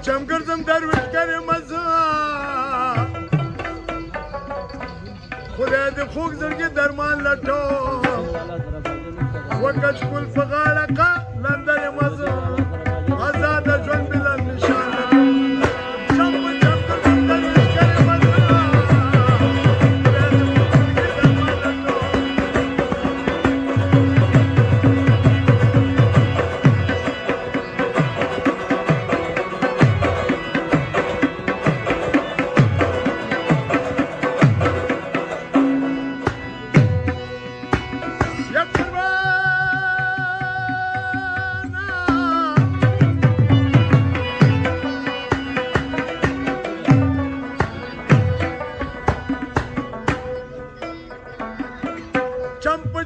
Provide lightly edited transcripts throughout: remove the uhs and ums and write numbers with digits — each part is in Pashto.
چم ګرځم درویش کریم زه خدای دې خوږ زړګي درمان لټوم وکه ښکل په غاړه قلندر یم زه ازاده ژوند بله نشان لرم چم په چم ګرځم درویش کریم زه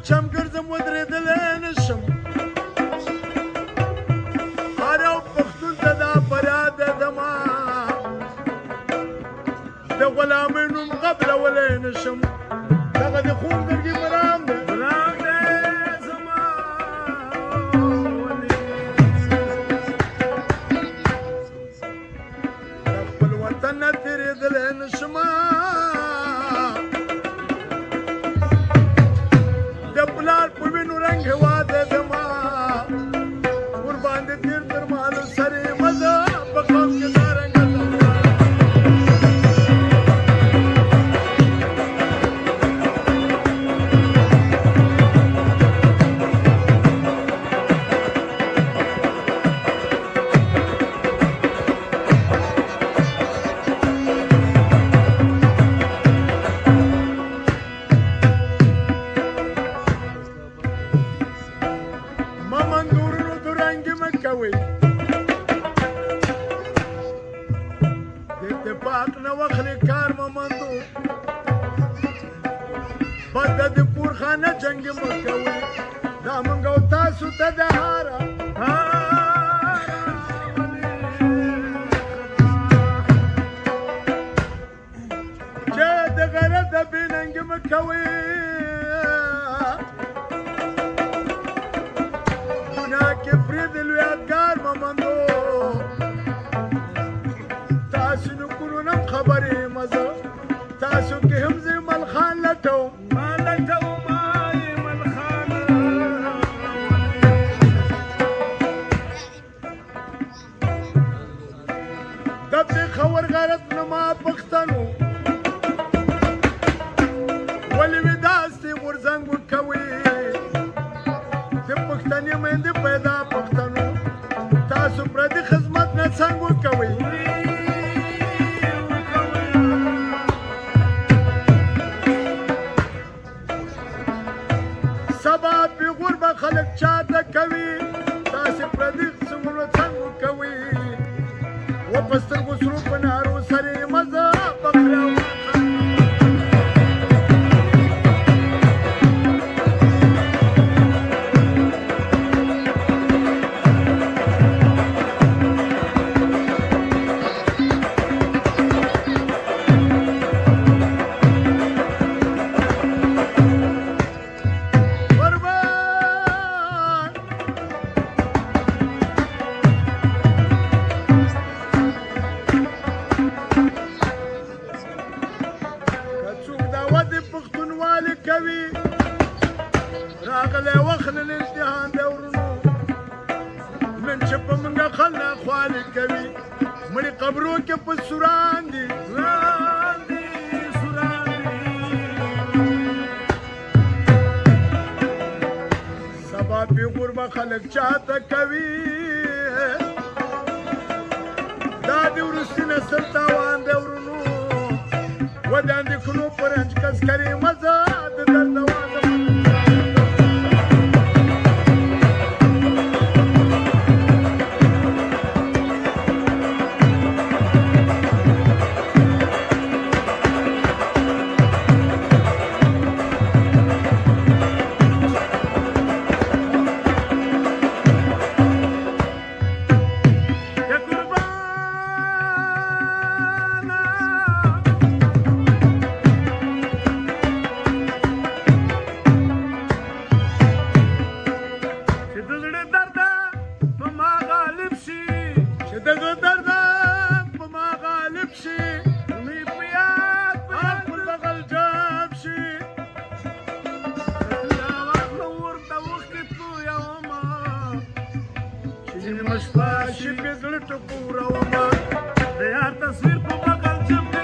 چم ګرځم ودرېدلی نشم هر یو پښتون ته دا فریاد دی زما د غلامۍ نوم قبلولی نشم دغه د خون زړګي مرام دی زما د خپل وطن نه تېرېدلی نشم د پلار په وینو رنګ هېواد دی زما ورباندې تېر تر مالو سر یې مزه په قوم کې دا رنګه اتفاق نه واخلي کار ممندو بد د پورخانه جنگ مکوي دا مونږ او تاسو ته د هاره چې د غره د بننګ مکوي ګناه کې فرید لویادګار ممندو خبرې مزه تاسو کې هم زه ملخان لټو ما لټو ما ملخان د خبر غرض نه ما پښتنو ولې وداستي ورزنګ وکوي د پښتني مېندې پیدا پښتنو تاسو پر دې خدمت نه څنګه وکوي سبا پیغور به خلک چاته کوي تاسې پردي څومره څنګه کوي و په سترګو سرو په نارو سرې مزه بخره کوي راغلی وخت له امتحان دی ورونو نن چې په موږ خلک خوالې کوي مړي قبرو کې په سوران دي سبا پیغور به خلک چاته کوي دا د وروستي نسل تاوان دی ورونو وداندې کړو په رنج کس کرې مزه د درد وازه شي په زړه ټکوره وما د یار تصویر په بغل جب کې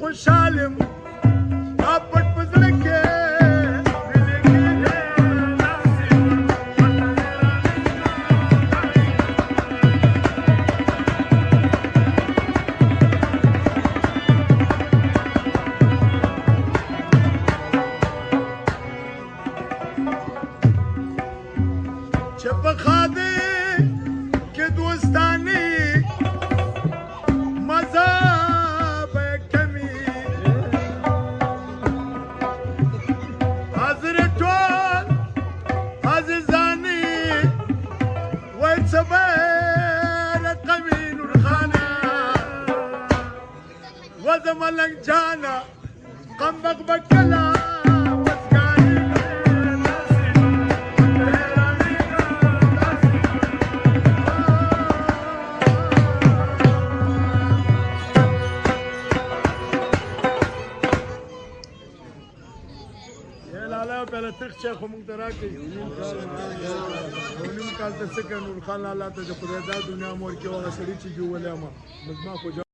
خوشحالم اپټ پزړه کې چې په خاده کې دوستانه مزه ملنگ جانا قمبق بکلا پہلے تک شیخ مونږ ته راکړي نیم کال ته څه کوي نور خان الله ته د خدای دا دنیا مور کې هغه سړي چې جوړولې ما